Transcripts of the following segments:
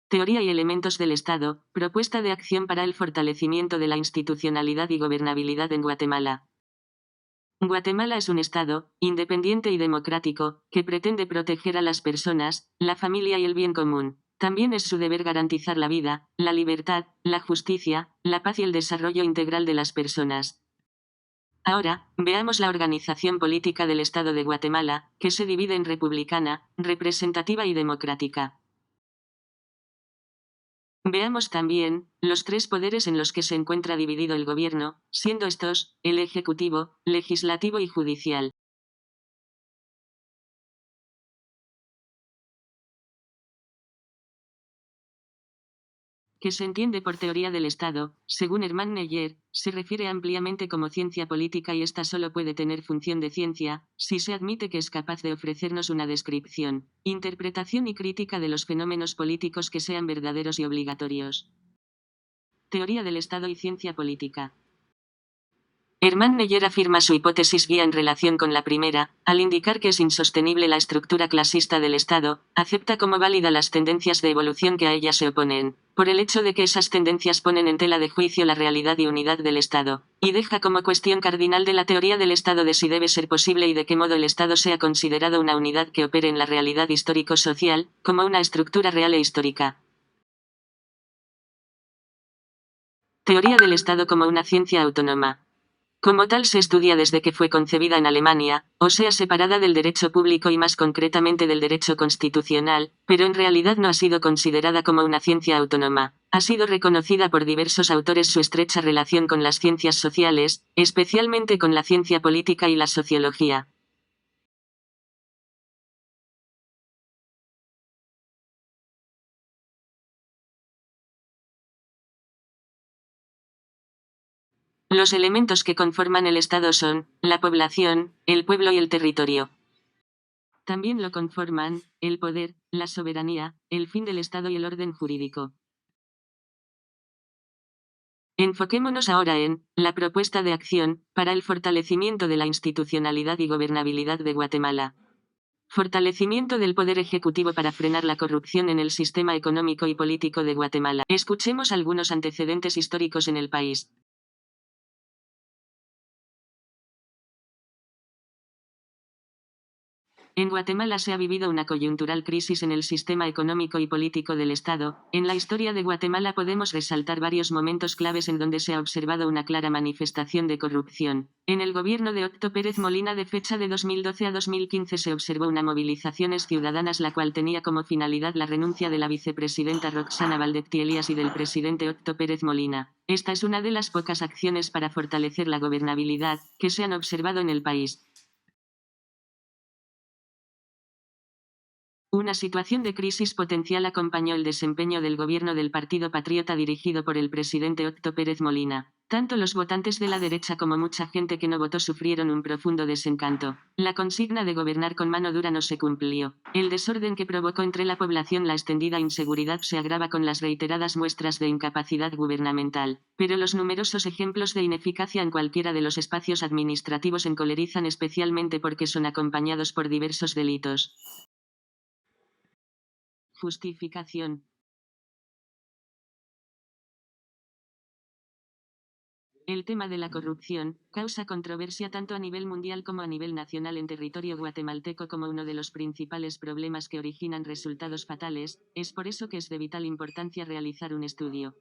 Teoría y elementos del Estado, propuesta de acción para el fortalecimiento de la institucionalidad y gobernabilidad en Guatemala. Guatemala es un Estado, independiente y democrático, que pretende proteger a las personas, la familia y el bien común. También es su deber garantizar la vida, la libertad, la justicia, la paz y el desarrollo integral de las personas. Ahora, veamos la organización política del Estado de Guatemala, que se divide en republicana, representativa y democrática. Veamos también los tres poderes en los que se encuentra dividido el gobierno, siendo estos, el ejecutivo, legislativo y judicial. Que se entiende por teoría del Estado, según Hermann Neyer, se refiere ampliamente como ciencia política y esta solo puede tener función de ciencia, si se admite que es capaz de ofrecernos una descripción, interpretación y crítica de los fenómenos políticos que sean verdaderos y obligatorios. Teoría del Estado y ciencia política. Hermann Neyer afirma su hipótesis guía en relación con la primera, al indicar que es insostenible la estructura clasista del Estado, acepta como válida las tendencias de evolución que a ella se oponen, por el hecho de que esas tendencias ponen en tela de juicio la realidad y unidad del Estado, y deja como cuestión cardinal de la teoría del Estado de si debe ser posible y de qué modo el Estado sea considerado una unidad que opere en la realidad histórico-social, como una estructura real e histórica. Teoría del Estado como una ciencia autónoma. Como tal se estudia desde que fue concebida en Alemania, o sea separada del derecho público y más concretamente del derecho constitucional, pero en realidad no ha sido considerada como una ciencia autónoma. Ha sido reconocida por diversos autores su estrecha relación con las ciencias sociales, especialmente con la ciencia política y la sociología. Los elementos que conforman el Estado son la población, el pueblo y el territorio. También lo conforman el poder, la soberanía, el fin del Estado y el orden jurídico. Enfoquémonos ahora en la propuesta de acción para el fortalecimiento de la institucionalidad y gobernabilidad de Guatemala. Fortalecimiento del poder ejecutivo para frenar la corrupción en el sistema económico y político de Guatemala. Escuchemos algunos antecedentes históricos en el país. En Guatemala se ha vivido una coyuntural crisis en el sistema económico y político del Estado. En la historia de Guatemala podemos resaltar varios momentos claves en donde se ha observado una clara manifestación de corrupción. En el gobierno de Otto Pérez Molina de fecha de 2012 a 2015 se observó una movilizaciones ciudadanas la cual tenía como finalidad la renuncia de la vicepresidenta Roxana Valdetti Elias y del presidente Otto Pérez Molina. Esta es una de las pocas acciones para fortalecer la gobernabilidad que se han observado en el país. Una situación de crisis potencial acompañó el desempeño del gobierno del Partido Patriota dirigido por el presidente Otto Pérez Molina. Tanto los votantes de la derecha como mucha gente que no votó sufrieron un profundo desencanto. La consigna de gobernar con mano dura no se cumplió. El desorden que provocó entre la población la extendida inseguridad se agrava con las reiteradas muestras de incapacidad gubernamental. Pero los numerosos ejemplos de ineficacia en cualquiera de los espacios administrativos encolerizan especialmente porque son acompañados por diversos delitos. Justificación. El tema de la corrupción causa controversia tanto a nivel mundial como a nivel nacional en territorio guatemalteco como uno de los principales problemas que originan resultados fatales. Es por eso que es de vital importancia realizar un estudio.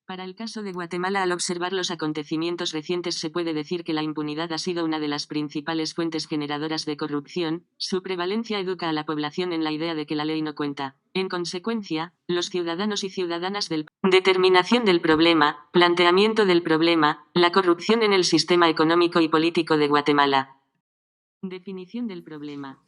Para el caso de Guatemala, al observar los acontecimientos recientes se puede decir que la impunidad ha sido una de las principales fuentes generadoras de corrupción. Su prevalencia educa a la población en la idea de que la ley no cuenta. En consecuencia, los ciudadanos y ciudadanas del determinación del problema, planteamiento del problema, la corrupción en el sistema económico y político de Guatemala. Definición del problema.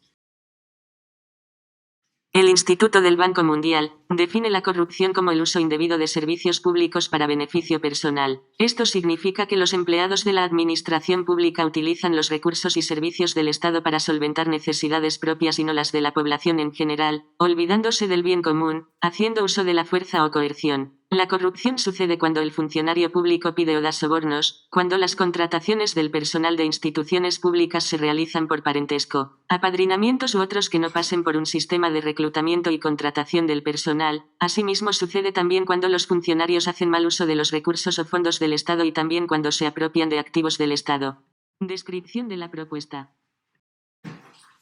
El Instituto del Banco Mundial define la corrupción como el uso indebido de servicios públicos para beneficio personal. Esto significa que los empleados de la administración pública utilizan los recursos y servicios del Estado para solventar necesidades propias y no las de la población en general, olvidándose del bien común, haciendo uso de la fuerza o coerción. La corrupción sucede cuando el funcionario público pide o da sobornos, cuando las contrataciones del personal de instituciones públicas se realizan por parentesco, apadrinamientos u otros que no pasen por un sistema de reclutamiento y contratación del personal. Asimismo sucede también cuando los funcionarios hacen mal uso de los recursos o fondos del Estado y también cuando se apropian de activos del Estado. Descripción de la propuesta.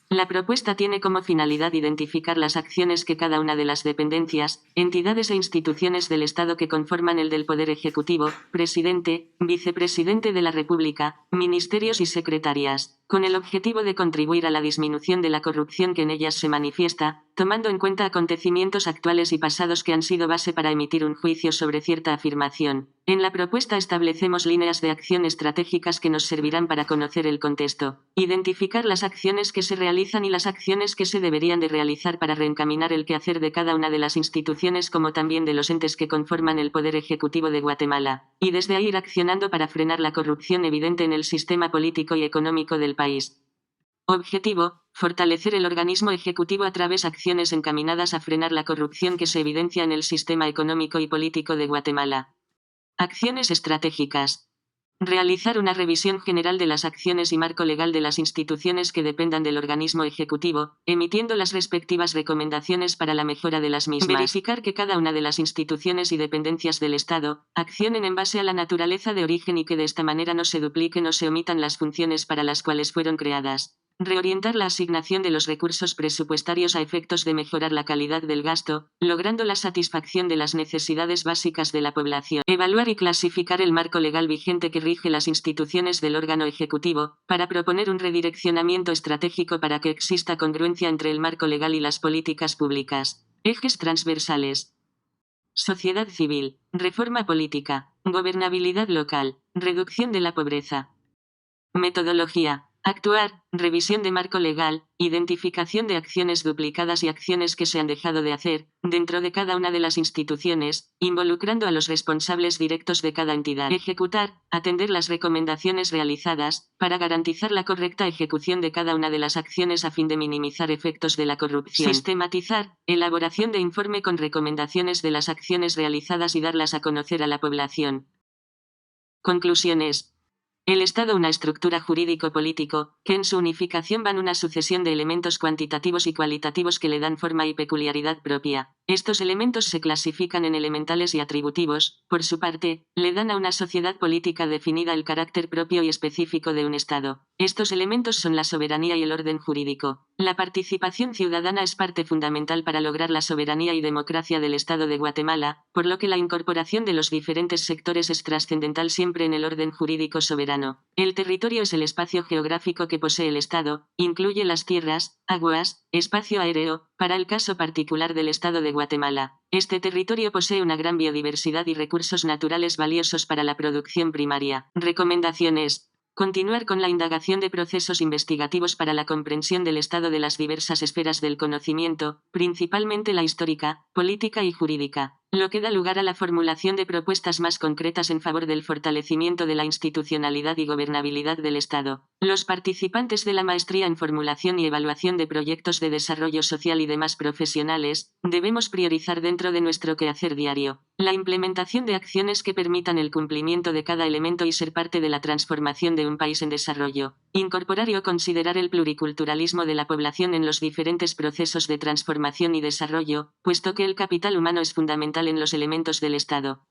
La propuesta tiene como finalidad identificar las acciones que cada una de las dependencias, entidades e instituciones del Estado que conforman el del Poder Ejecutivo, presidente, vicepresidente de la República, ministerios y secretarias, con el objetivo de contribuir a la disminución de la corrupción que en ellas se manifiesta, tomando en cuenta acontecimientos actuales y pasados que han sido base para emitir un juicio sobre cierta afirmación. En la propuesta establecemos líneas de acción estratégicas que nos servirán para conocer el contexto, identificar las acciones que se realizan y las acciones que se deberían de realizar para reencaminar el quehacer de cada una de las instituciones como también de los entes que conforman el Poder Ejecutivo de Guatemala, y desde ahí ir accionando para frenar la corrupción evidente en el sistema político y económico del país. Objetivo: fortalecer el organismo ejecutivo a través de acciones encaminadas a frenar la corrupción que se evidencia en el sistema económico y político de Guatemala. Acciones estratégicas. Realizar una revisión general de las acciones y marco legal de las instituciones que dependan del organismo ejecutivo, emitiendo las respectivas recomendaciones para la mejora de las mismas. Verificar que cada una de las instituciones y dependencias del Estado accionen en base a la naturaleza de origen y que de esta manera no se dupliquen o se omitan las funciones para las cuales fueron creadas. Reorientar la asignación de los recursos presupuestarios a efectos de mejorar la calidad del gasto, logrando la satisfacción de las necesidades básicas de la población. Evaluar y clasificar el marco legal vigente que rige las instituciones del órgano ejecutivo, para proponer un redireccionamiento estratégico para que exista congruencia entre el marco legal y las políticas públicas. Ejes transversales. Sociedad civil, reforma política, gobernabilidad local, reducción de la pobreza. Metodología. Actuar, revisión de marco legal, identificación de acciones duplicadas y acciones que se han dejado de hacer, dentro de cada una de las instituciones, involucrando a los responsables directos de cada entidad. Ejecutar, atender las recomendaciones realizadas, para garantizar la correcta ejecución de cada una de las acciones a fin de minimizar efectos de la corrupción. Sistematizar, elaboración de informe con recomendaciones de las acciones realizadas y darlas a conocer a la población. Conclusiones. El Estado, una estructura jurídico-político, que en su unificación van una sucesión de elementos cuantitativos y cualitativos que le dan forma y peculiaridad propia. Estos elementos se clasifican en elementales y atributivos. Por su parte, le dan a una sociedad política definida el carácter propio y específico de un Estado. Estos elementos son la soberanía y el orden jurídico. La participación ciudadana es parte fundamental para lograr la soberanía y democracia del Estado de Guatemala, por lo que la incorporación de los diferentes sectores es trascendental siempre en el orden jurídico soberano. El territorio es el espacio geográfico que posee el Estado, incluye las tierras, aguas, espacio aéreo, para el caso particular del Estado de Guatemala. Este territorio posee una gran biodiversidad y recursos naturales valiosos para la producción primaria. Recomendaciones. Continuar con la indagación de procesos investigativos para la comprensión del estado de las diversas esferas del conocimiento, principalmente la histórica, política y jurídica, lo que da lugar a la formulación de propuestas más concretas en favor del fortalecimiento de la institucionalidad y gobernabilidad del Estado. Los participantes de la maestría en formulación y evaluación de proyectos de desarrollo social y demás profesionales, debemos priorizar dentro de nuestro quehacer diario la implementación de acciones que permitan el cumplimiento de cada elemento y ser parte de la transformación de un país en desarrollo. Incorporar y o considerar el pluriculturalismo de la población en los diferentes procesos de transformación y desarrollo, puesto que el capital humano es fundamental en los elementos del Estado.